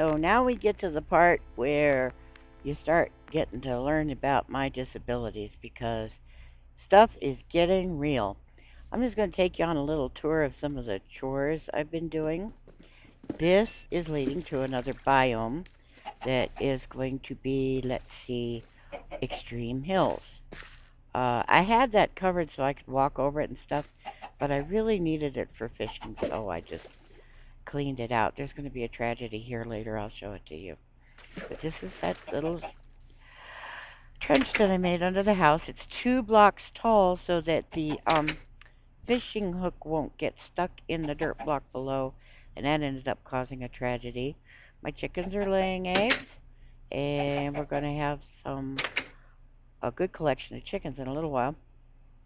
So now we get to the part where you start getting to learn about my disabilities because stuff is getting real. I'm just going to take you on a little tour of some of the chores I've been doing. This is leading to another biome that is going to be, let's see, extreme hills. I had that covered so I could walk over it and stuff, but I really needed it for fishing, so I just cleaned it out. There's going to be a tragedy here later. I'll show it to you. But this is that little trench that I made under the house. It's 2 blocks tall so that the fishing hook won't get stuck in the dirt block below, and that ended up causing a tragedy. My chickens are laying eggs, and we're going to have a good collection of chickens in a little while.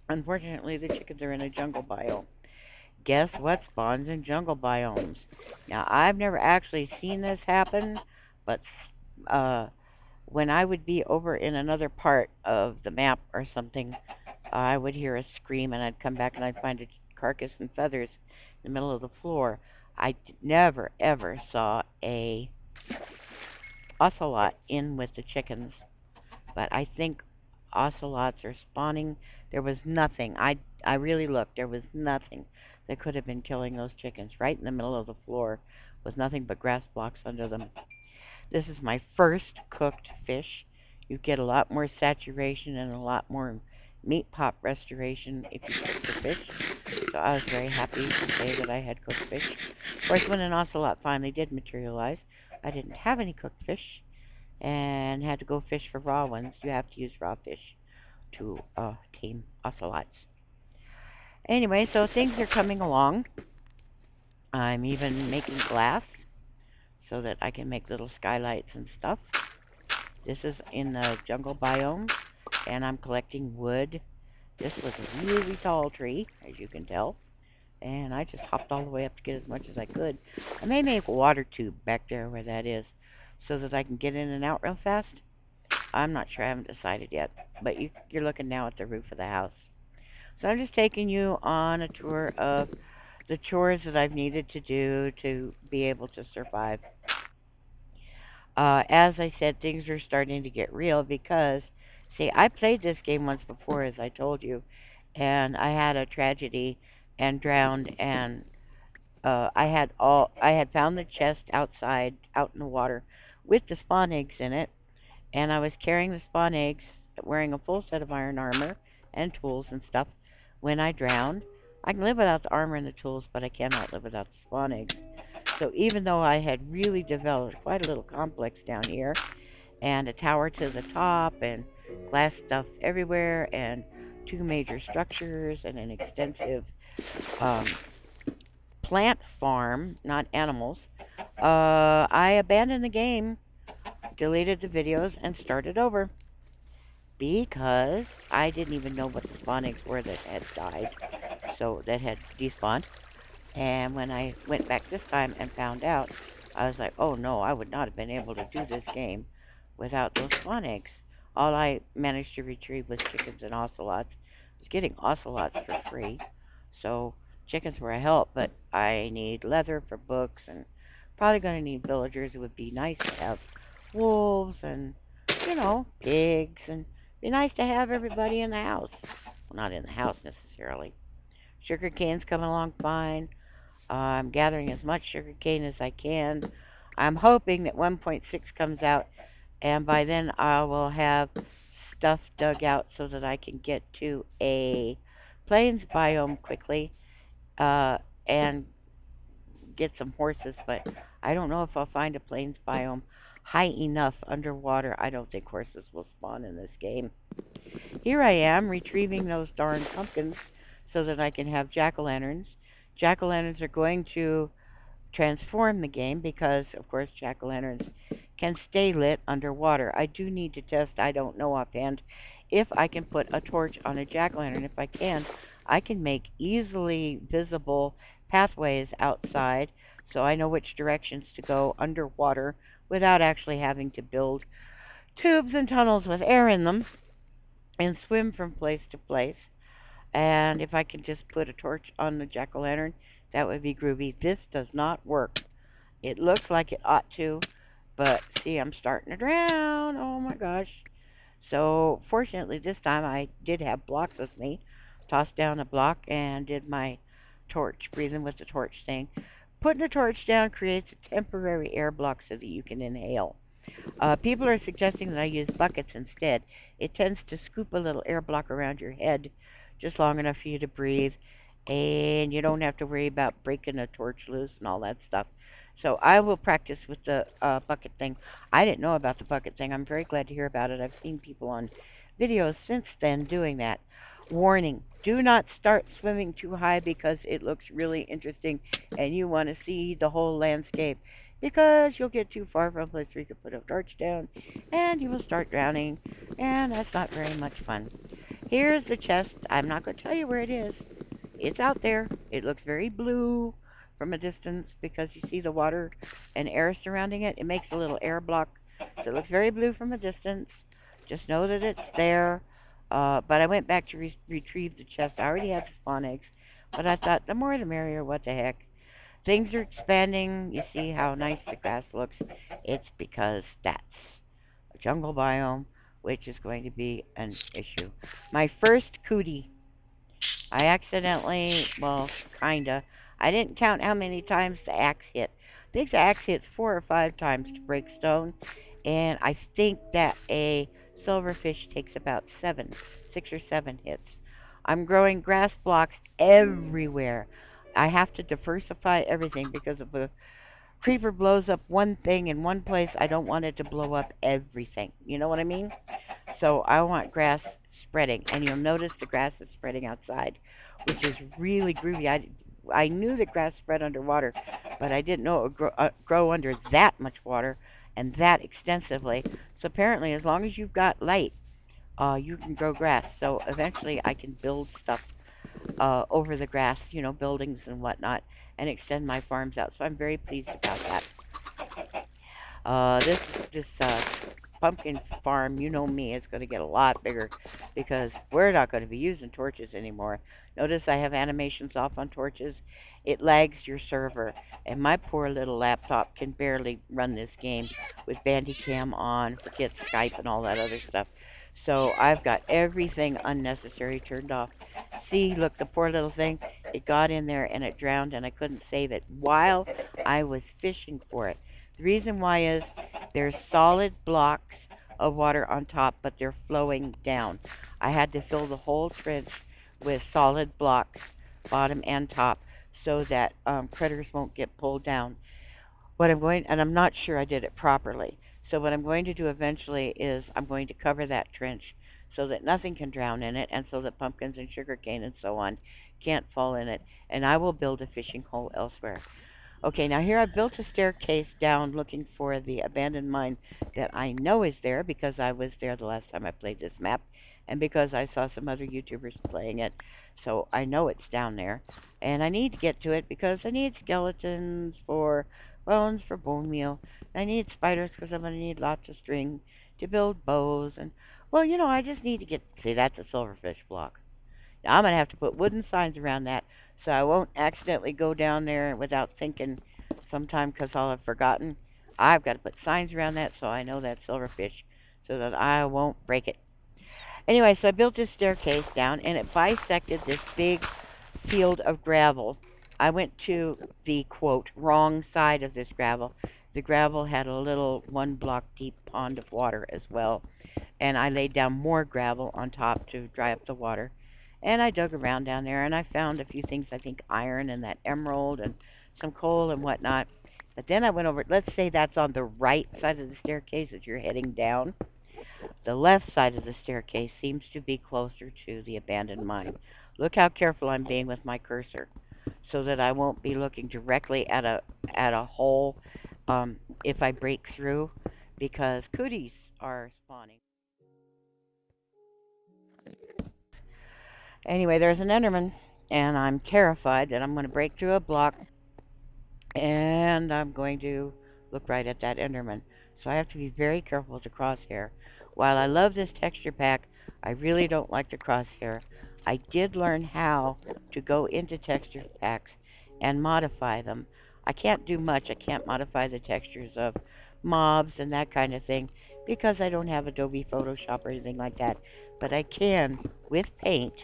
Unfortunately, the chickens are in a jungle biome. Guess what spawns in jungle biomes? Now, I've never actually seen this happen, but when I would be over in another part of the map or something, I would hear a scream, and I'd come back and I'd find a carcass and feathers in the middle of the floor. I never, ever saw a ocelot in with the chickens, but I think ocelots are spawning. There was nothing. I really looked. There was nothing that could have been killing those chickens. Right in the middle of the floor with nothing but grass blocks under them. This is my first cooked fish. You get a lot more saturation and a lot more meat pop restoration if you cook the fish. So I was very happy to say that I had cooked fish. Of course, when an ocelot finally did materialize, I didn't have any cooked fish and had to go fish for raw ones. You have to use raw fish to tame ocelots. Anyway, so things are coming along. I'm even making glass so that I can make little skylights and stuff. This is in the jungle biome, and I'm collecting wood. This was a really tall tree, as you can tell, and I just hopped all the way up to get as much as I could. I may make a water tube back there where that is so that I can get in and out real fast. I'm not sure. I haven't decided yet, but you're looking now at the roof of the house. So I'm just taking you on a tour of the chores that I've needed to do to be able to survive. As I said, things are starting to get real because, see, I played this game once before, as I told you, and I had a tragedy and drowned, and I had found the chest outside, out in the water, with the spawn eggs in it, and I was carrying the spawn eggs, wearing a full set of iron armor and tools and stuff. When I drowned, I can live without the armor and the tools, but I cannot live without the spawn eggs. So even though I had really developed quite a little complex down here, and a tower to the top, and glass stuff everywhere, and 2 major structures, and an extensive plant farm, not animals, I abandoned the game, deleted the videos, and started over. Because I didn't even know what the spawn eggs were that had died, so that had despawned. And when I went back this time and found out, I was like, oh no, I would not have been able to do this game without those spawn eggs. All I managed to retrieve was chickens and ocelots. I was getting ocelots for free, so chickens were a help, but I need leather for books, and probably going to need villagers. It would be nice to have wolves and, pigs, and be nice to have everybody in the house. Well, not in the house necessarily. Sugar cane's coming along fine. I'm gathering as much sugar cane as I can. I'm hoping that 1.6 comes out, and by then I will have stuff dug out so that I can get to a plains biome quickly and get some horses, but I don't know if I'll find a plains biome high enough underwater. I don't think horses will spawn in this game. Here I am retrieving those darn pumpkins so that I can have jack-o'-lanterns. Jack-o'-lanterns are going to transform the game because, of course, jack-o'-lanterns can stay lit underwater. I do need to test, I don't know offhand, if I can put a torch on a jack-o'-lantern. If I can make easily visible pathways outside so I know which directions to go underwater without actually having to build tubes and tunnels with air in them and swim from place to place. And if I can just put a torch on the jack-o'-lantern, that would be groovy. This does not work. It looks like it ought to, But see, I'm starting to drown. Oh my gosh. So fortunately this time I did have blocks with me. Tossed down a block and did my torch, breathing with the torch thing. Putting the torch down creates a temporary air block so that you can inhale. People are suggesting that I use buckets instead. It tends to scoop a little air block around your head just long enough for you to breathe, and you don't have to worry about breaking a torch loose and all that stuff. So I will practice with the bucket thing. I didn't know about the bucket thing. I'm very glad to hear about it. I've seen people on videos since then doing that. Warning, do not start swimming too high because it looks really interesting and you want to see the whole landscape, because you'll get too far from a place where you can put a torch down and you will start drowning, and that's not very much fun. Here's the chest. I'm not going to tell you where it is. It's out there. It looks very blue from a distance because you see the water and air surrounding it. It makes a little air block, so it looks very blue from a distance. Just know that it's there. But I went back to retrieve the chest. I already had the spawn eggs, but I thought the more the merrier. What the heck? Things are expanding. You see how nice the grass looks. It's because that's a jungle biome, which is going to be an issue. My first cootie. I accidentally, well, kinda. I didn't count how many times the axe hit. I think the axe hit 4 or 5 times to break stone, and I think that a silverfish takes about 6 or 7 hits. I'm growing grass blocks everywhere. I have to diversify everything because if a creeper blows up one thing in one place, I don't want it to blow up everything. You know what I mean? So I want grass spreading, and you'll notice the grass is spreading outside, which is really groovy. I knew that grass spread underwater, but I didn't know it would grow under that much water and that extensively. So apparently, as long as you've got light, you can grow grass. So eventually, I can build stuff over the grass, buildings and whatnot, and extend my farms out. So I'm very pleased about that. This pumpkin farm, you know me, is going to get a lot bigger because we're not going to be using torches anymore. Notice I have animations off on torches. It lags your server, and my poor little laptop can barely run this game with Bandicam on, forget Skype and all that other stuff. So I've got everything unnecessary turned off. See, look, the poor little thing, it got in there and it drowned, and I couldn't save it while I was fishing for it. The reason why is there's solid blocks of water on top, but they're flowing down. I had to fill the whole trench with solid blocks, bottom and top, so that critters won't get pulled down. And I'm not sure I did it properly. So what I'm going to do eventually is I'm going to cover that trench so that nothing can drown in it, and so that pumpkins and sugarcane and so on can't fall in it. And I will build a fishing hole elsewhere. Okay, now here I've built a staircase down looking for the abandoned mine that I know is there because I was there the last time I played this map, and because I saw some other YouTubers playing it. So I know it's down there, and I need to get to it because I need skeletons for bones for bone meal. I need spiders because I'm going to need lots of string to build bows, and well, I just need to get, see, that's a silverfish block. Now I'm going to have to put wooden signs around that so I won't accidentally go down there without thinking sometime because I'll have forgotten. I've got to put signs around that so I know that's silverfish so that I won't break it. Anyway, so I built this staircase down, and it bisected this big field of gravel. I went to the, quote, wrong side of this gravel. The gravel had a little 1 block deep pond of water as well, and I laid down more gravel on top to dry up the water. And I dug around down there, and I found a few things, I think iron and that emerald and some coal and whatnot. But then I went over, let's say that's on the right side of the staircase as you're heading down. The left side of the staircase seems to be closer to the abandoned mine. Look how careful I'm being with my cursor so that I won't be looking directly at a hole if I break through, because cooties are spawning. Anyway, there's an Enderman, and I'm terrified that I'm going to break through a block, and I'm going to look right at that Enderman. So I have to be very careful with the crosshair. While I love this texture pack, I really don't like the crosshair. I did learn how to go into texture packs and modify them. I can't do much. I can't modify the textures of mobs and that kind of thing because I don't have Adobe Photoshop or anything like that. But I can, with paint,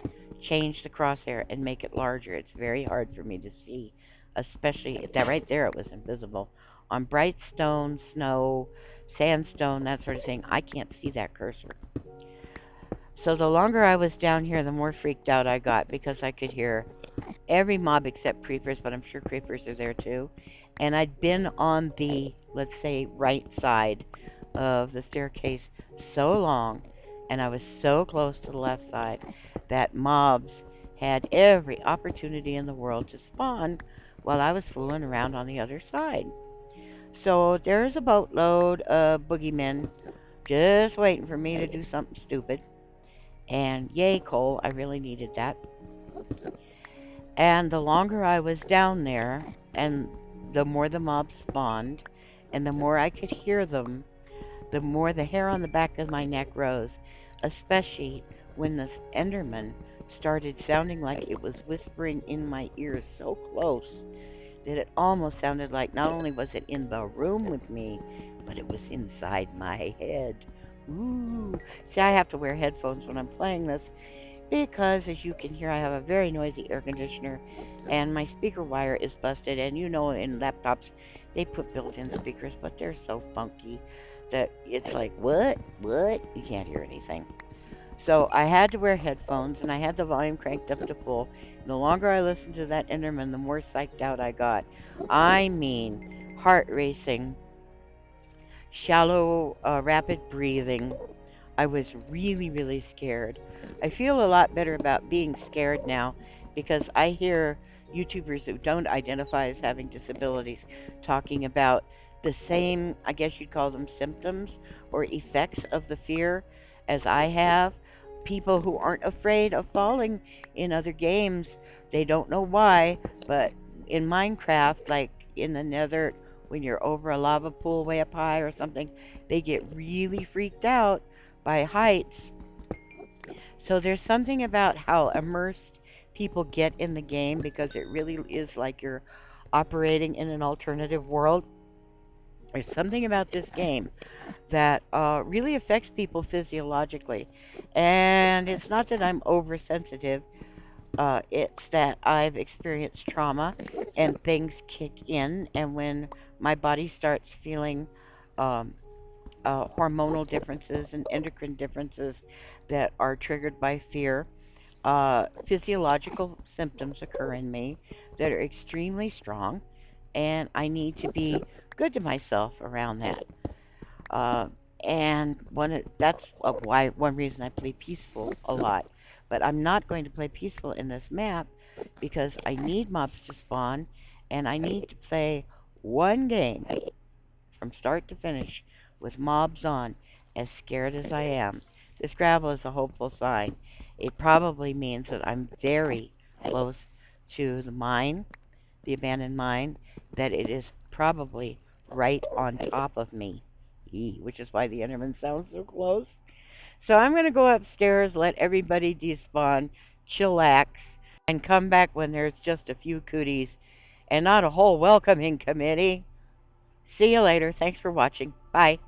change the crosshair and make it larger. It's very hard for me to see, especially that right there it was invisible. On bright stone, snow, sandstone, that sort of thing, I can't see that cursor. So the longer I was down here, the more freaked out I got because I could hear every mob except creepers, but I'm sure creepers are there too. And I'd been on the, let's say, right side of the staircase so long, and I was so close to the left side, that mobs had every opportunity in the world to spawn while I was fooling around on the other side. So there's a boatload of boogeymen just waiting for me to do something stupid. And yay, coal, I really needed that. And the longer I was down there, and the more the mobs spawned, and the more I could hear them, the more the hair on the back of my neck rose, especially when this Enderman started sounding like it was whispering in my ears so close that it almost sounded like not only was it in the room with me, but it was inside my head. Ooh. See, I have to wear headphones when I'm playing this because, as you can hear, I have a very noisy air conditioner and my speaker wire is busted. And you know, in laptops, they put built-in speakers, but they're so funky that it's like, what? You can't hear anything. So I had to wear headphones, and I had the volume cranked up to full. And the longer I listened to that Enderman, the more psyched out I got. I mean, heart racing, shallow, rapid breathing. I was really, really scared. I feel a lot better about being scared now because I hear YouTubers who don't identify as having disabilities talking about the same, I guess you'd call them symptoms or effects of the fear as I have. People who aren't afraid of falling in other games, they don't know why, but in Minecraft, like in the Nether, when you're over a lava pool way up high or something, they get really freaked out by heights. So there's something about how immersed people get in the game because it really is like you're operating in an alternative world. There's something about this game that really affects people physiologically. And it's not that I'm oversensitive, it's that I've experienced trauma and things kick in, and when my body starts feeling hormonal differences and endocrine differences that are triggered by fear, physiological symptoms occur in me that are extremely strong, and I need to be good to myself around that. Uh, and that's why one reason I play peaceful a lot. But I'm not going to play peaceful in this map because I need mobs to spawn, and I need to play one game from start to finish with mobs on, as scared as I am. This gravel is a hopeful sign. It probably means that I'm very close to the mine, the abandoned mine, that it is probably right on top of me, which is why the Enderman sounds so close. So I'm going to go upstairs, let everybody despawn, chillax, and come back when there's just a few cooties and not a whole welcoming committee. See you later. Thanks for watching. Bye.